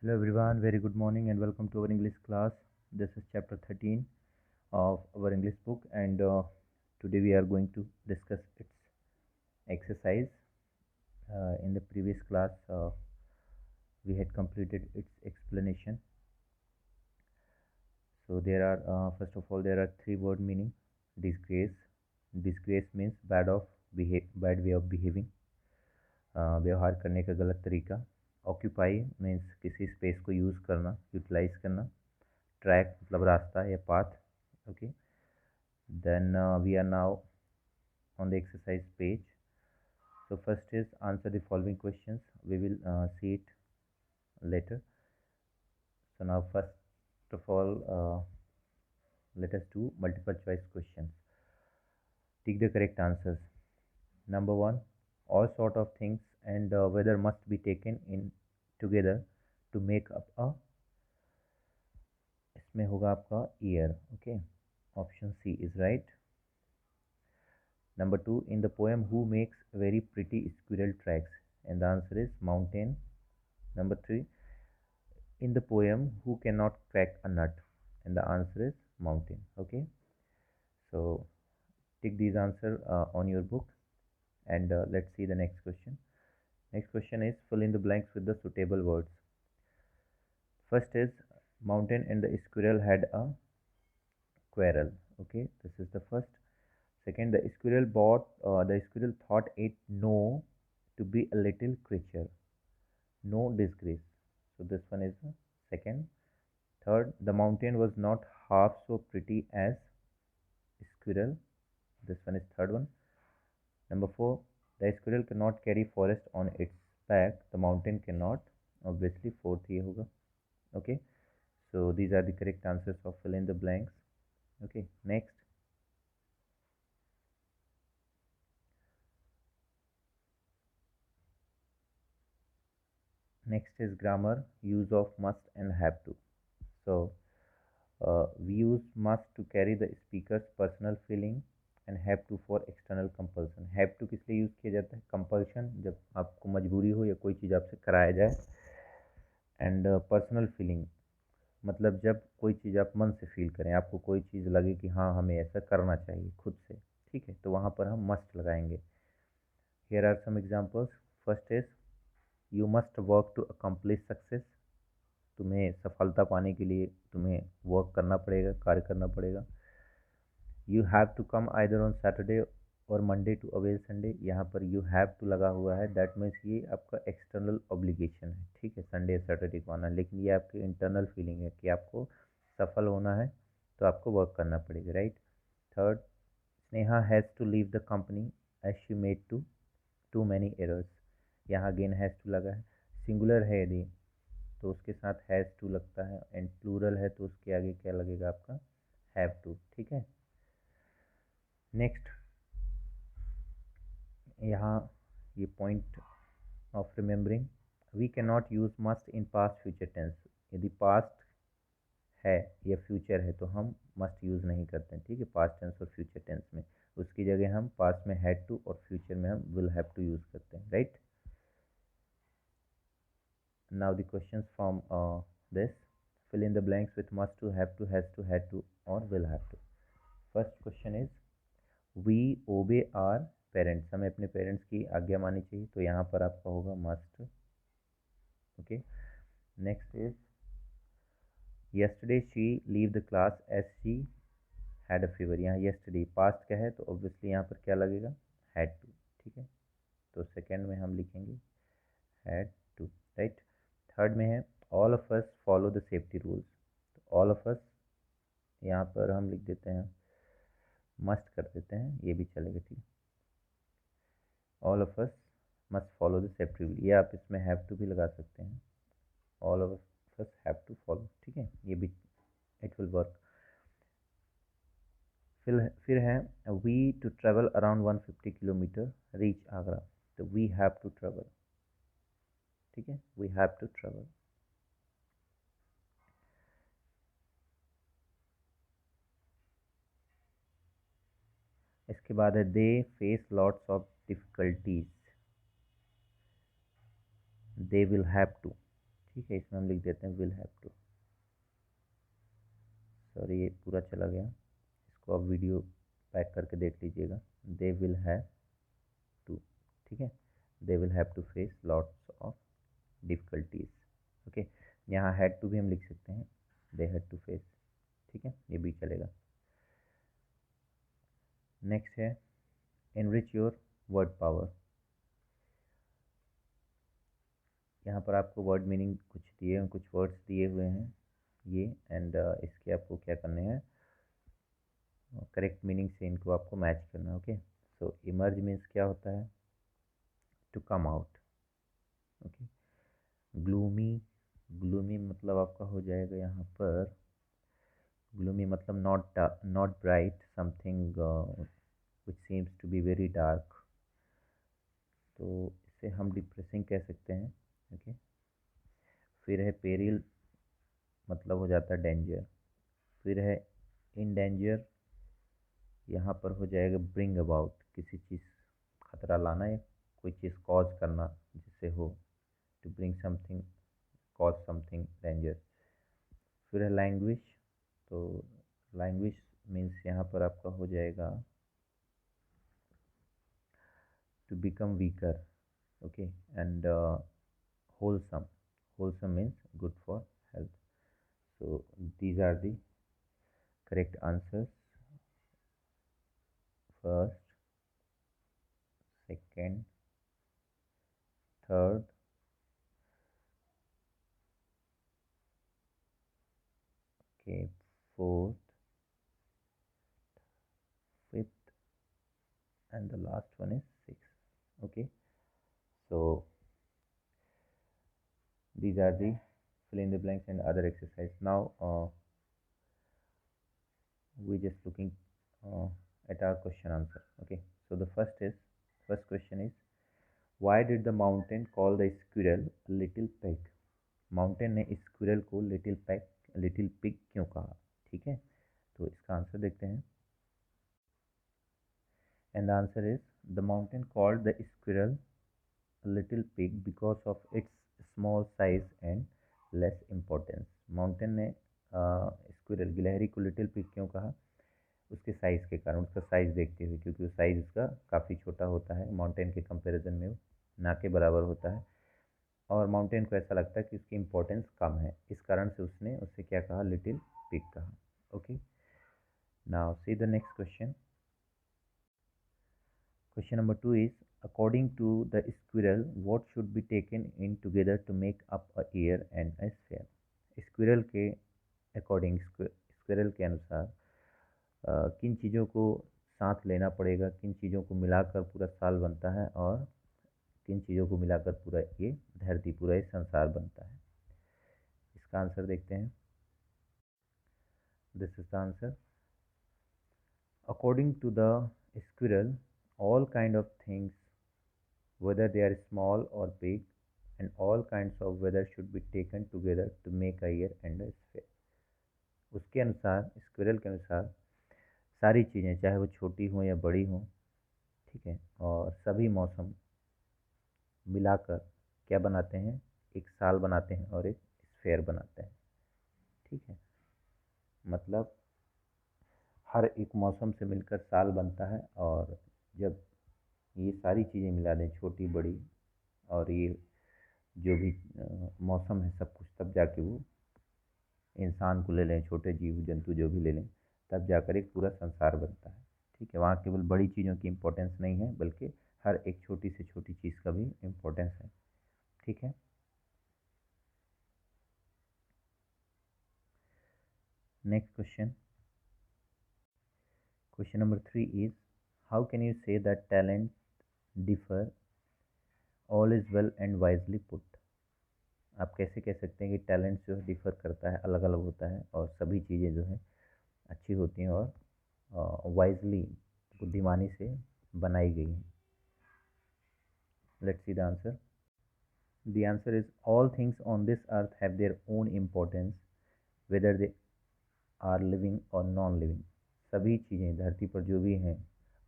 Hello everyone, very good morning and welcome to our English class. This is chapter 13 of our English book and today we are going to discuss its exercise. In the previous class, we had completed its explanation. So there are, first of all, there are three word meaning. Disgrace. Disgrace means bad way of behaving. व्यवहार करने का गलत तरीका. Occupy means किसी space को use करना, utilise करना. Track मतलब रास्ता या path. Okay, then we are now on the exercise page. So first is answer the following questions. We will see it later. So now first of all, let us do multiple choice questions. Take the correct answers. Number one, all sort of things and whether must be taken in together to make up a. इसमें होगा आपका year. Okay, option C is right. Number two, in the poem, who makes very pretty squirrel tracks? And the answer is mountain. Number three, in the poem, who cannot crack a nut? And the answer is mountain. Okay, so take these answers on your book and let's see the next question. Next question is fill in the blanks with the suitable words. First is mountain and the squirrel had a quarrel. Okay, this is the first. Second, the squirrel thought it no to be a little creature, no disgrace. So this one is the second. Third, the mountain was not half so pretty as squirrel. This one is third one. Number four, the squirrel cannot carry forest on its back. The mountain cannot. Obviously, fourth ये होगा. Okay. So these are the correct answers of fill in the blanks. Okay. Next. Next is grammar, use of must and have to. So we use must to carry the speaker's personal feeling and have to for external compulsion. Have to किस लिए use किया जाता है? Compulsion, जब आपको मजबूरी हो या कोई चीज़ आपसे कराया जाए. एंड पर्सनल फीलिंग मतलब जब कोई चीज़ आप मन से फील करें, आपको कोई चीज़ लगे कि हाँ हमें ऐसा करना चाहिए खुद से, ठीक है, तो वहाँ पर हम मस्ट लगाएंगे. Here are some examples. First is you must work to accomplish success. तुम्हें सफलता पाने के लिए तुम्हें वर्क करना पड़ेगा, कार्य करना पड़ेगा. You have to come either on Saturday और मंडे टू अवेल संडे. यहाँ पर यू हैव टू लगा हुआ है, दैट मीन्स ये आपका एक्सटर्नल ऑब्लिगेशन है, ठीक है, संडे सैटरडे को आना. लेकिन ये आपकी इंटरनल फीलिंग है कि आपको सफल होना है तो आपको वर्क करना पड़ेगा, right. Third, Sneha has to leave the company as she made too many errors. यहाँ अगेन हैज़ टू लगा है. सिंगुलर है यदि तो उसके साथ हैज़ टू लगता है, एंड प्लूरल है तो उसके आगे क्या लगेगा आपका? Have to. ठीक है. नेक्स्ट, यहाँ ये point of remembering, we can not use must in past future tense. यदि पास्ट है या फ्यूचर है तो हम मस्ट यूज़ नहीं करते हैं, ठीक है, पास्ट टेंस और फ्यूचर टेंस में. उसकी जगह हम पास्ट में हैड टू और फ्यूचर में हम विल हैव टू यूज़ करते हैं, right. Now the questions from this, fill in the blanks with must to, have to, has to, had to or will have to. First question is we obey our parents. हमें अपने parents की आज्ञा माननी चाहिए, तो यहाँ पर आपका होगा must. Okay. Next is yesterday she leave the class as she had a fever. यहाँ yesterday पास्ट क्या है तो ऑब्वियसली यहाँ पर क्या लगेगा? had to. ठीक है, तो सेकेंड में हम लिखेंगे had to, राइट. थर्ड में है all of us follow the safety rules. तो ऑल ऑफ अस यहाँ पर हम लिख देते हैं, मस्ट कर देते हैं, ये भी चलेगा, ठीक. All of us must follow the safety rule, ये आप इसमें हैव टू भी लगा सकते हैं. All of us have to follow, ठीक है, ये भी इट विल वर्क. फिर है we to travel around 150 kilometre reach Agra. तो वी हैव टू ट्रेवल, ठीक है, वी हैव टू ट्रेवल. इसके बाद है they face lots of difficulties. They will have to, ठीक है, इसमें हम लिख देते हैं विल हैव टू। सॉरी, ये पूरा चला गया, इसको आप वीडियो बैक करके देख लीजिएगा। दे विल हैव टू, ठीक है, they will have to face lots of difficulties. Okay, यहाँ हैड टू भी हम लिख सकते हैं, दे हैड टू फेस, ठीक है, ये भी चलेगा। नेक्स्ट है एनरिच योर वर्ड पावर। यहाँ पर आपको वर्ड मीनिंग कुछ दिए, कुछ वर्ड्स दिए हुए हैं ये, एंड इसके आपको क्या करने हैं, करेक्ट मीनिंग से इनको आपको मैच करना है। ओके, सो इमर्ज मीन्स क्या होता है, to come out. Okay, gloomy, gloomy मतलब आपका हो जाएगा यहाँ पर, ग्लूमी मतलब not bright, something which seems to be very dark, तो इसे हम डिप्रेसिंग कह सकते हैं। ओके, फिर है पेरिल, मतलब हो जाता है डेंजर। फिर है इन डेंजर, यहाँ पर हो जाएगा ब्रिंग अबाउट, किसी चीज़ खतरा लाना या कोई चीज़ कॉज करना जिससे हो, to bring something, cause something danger. फिर है लैंग्वेज, तो लैंग्वेज मीन्स यहाँ पर आपका हो जाएगा to become weaker. Okay, and wholesome, wholesome means good for health. So these are the correct answers, first, second, third, okay, fourth, fifth, and the last one is sixth. Okay, so these are the fill in the blanks and other exercise. Now we just looking at our question answer. Okay, so the first question is, why did the mountain call the squirrel a little pig? Mountain ने squirrel को little pig क्यों कहा? ठीक है, तो इसका answer देखते हैं। And the answer is, the mountain called the squirrel little pig because of its small size and less importance. Mountain ने स्क्विरल गिलहरी को लिटिल पिग क्यों कहा? उसके साइज़ के कारण, उसका साइज़ देखते हुए, क्योंकि वो साइज़ उसका काफ़ी छोटा होता है, माउंटेन के कंपैरिजन में वो ना के बराबर होता है, और माउंटेन को ऐसा लगता है कि उसकी इम्पोर्टेंस कम है, इस कारण से उसने उससे क्या कहा, लिटिल पिग कहा। Okay, now see the next question. Question number 2 is, according to the squirrel what should be taken in together to make up a year and a sphere. Squirrel के अकॉर्डिंग, स्क्विरल के अनुसार किन चीज़ों को साथ लेना पड़ेगा, किन चीज़ों को मिलाकर पूरा साल बनता है, और किन चीज़ों को मिलाकर पूरा ये धरती, पूरा ये संसार बनता है। इसका आंसर देखते हैं। This is the answer, according to the squirrel all kind of things, whether they are small or big, and all kinds of weather should be taken together to make a year and a sphere. उसके अनुसार, squirrel के अनुसार, सारी चीज़ें चाहे वो छोटी हों या बड़ी हों, ठीक है, और सभी मौसम मिलाकर क्या बनाते हैं, एक साल बनाते हैं और एक स्फेयर बनाते हैं। ठीक है, मतलब हर एक मौसम से मिलकर साल बनता है, और जब ये सारी चीज़ें मिला दें, छोटी बड़ी और ये जो भी मौसम है सब कुछ, तब जाके वो इंसान को ले लें, छोटे जीव जंतु जो भी ले लें, तब जाकर एक पूरा संसार बनता है। ठीक है, वहाँ केवल बड़ी चीज़ों की इम्पोर्टेंस नहीं है, बल्कि हर एक छोटी से छोटी चीज़ का भी इम्पोर्टेंस है। ठीक है, next question. Question number 3 is, how can you say that talent differ, all is well and wisely put. आप कैसे कह सकते हैं कि टैलेंट जो है डिफर करता है, अलग अलग होता है, और सभी चीज़ें जो है अच्छी होती हैं और वाइजली, बुद्धिमानी से बनाई गई हैं। Let's see the answer. The answer is, all things on this earth have their own importance whether they are living or non living. सभी चीज़ें धरती पर जो भी हैं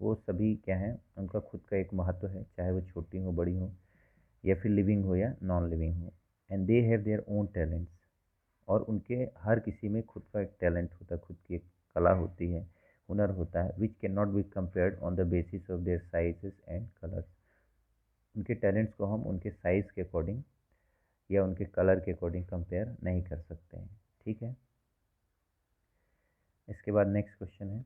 वो सभी क्या हैं, उनका खुद का एक महत्व है, चाहे वो छोटी हो, बड़ी हो, या फिर लिविंग हो या नॉन लिविंग हो। And they have their own talents, और उनके हर किसी में खुद का एक टैलेंट होता है, खुद की एक कला होती है, हुनर होता है, which can not be compared on the basis of their sizes and colours. उनके टैलेंट्स को हम उनके साइज़ के अकॉर्डिंग या उनके कलर के अकॉर्डिंग कंपेयर नहीं कर सकते हैं। ठीक है, इसके बाद नेक्स्ट क्वेश्चन है,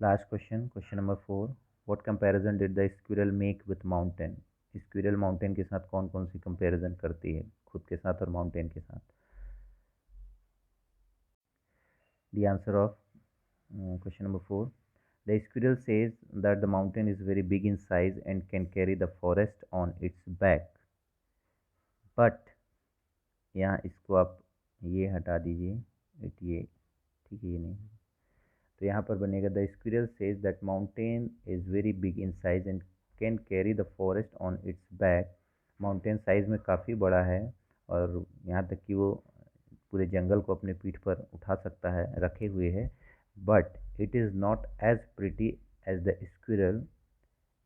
last question, question number 4, what comparison did the squirrel make with mountain. Squirrel mountain के साथ कौन कौन सी कंपैरिजन करती है, खुद के साथ और माउंटेन के साथ। The answer of question number 4, the squirrel says that the mountain is very big in size and can carry the forest on it's back, but यहाँ इसको आप ये हटा दीजिए, ये ठीक है, ये नहीं, तो यहाँ पर बनेगा the squirrel says that mountain is very big in size and can carry the forest on it's back. Mountain size में काफ़ी बड़ा है और यहाँ तक कि वो पूरे जंगल को अपने पीठ पर उठा सकता है, रखे हुए है, but it is not as pretty as the squirrel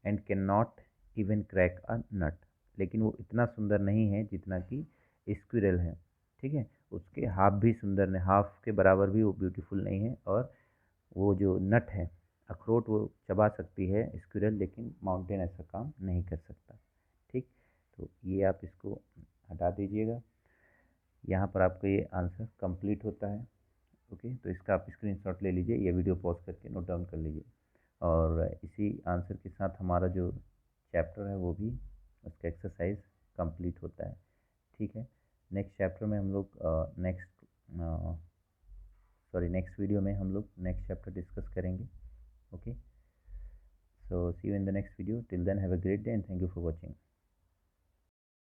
and can not even crack a nut. लेकिन वो इतना सुंदर नहीं है जितना कि स्क्विरल है। ठीक है, उसके हाफ भी सुंदर नहीं, हाफ के बराबर भी वो ब्यूटीफुल नहीं है, और वो जो नट है, अखरोट, वो चबा सकती है स्क्विरल, लेकिन माउंटेन ऐसा काम नहीं कर सकता। ठीक, तो ये आप इसको हटा दीजिएगा, यहाँ पर आपका ये आंसर कंप्लीट होता है। ओके, तो इसका आप स्क्रीनशॉट ले लीजिए, ये वीडियो पॉज करके नोट डाउन कर लीजिए, और इसी आंसर के साथ हमारा जो चैप्टर है वो भी, उसका एक्सरसाइज कंप्लीट होता है। ठीक है, नेक्स्ट चैप्टर में हम लोग नेक्स्ट वीडियो में हम लोग नेक्स्ट चैप्टर डिस्कस करेंगे। Okay, so see you in the next video. Till then, have a great day and thank you for watching.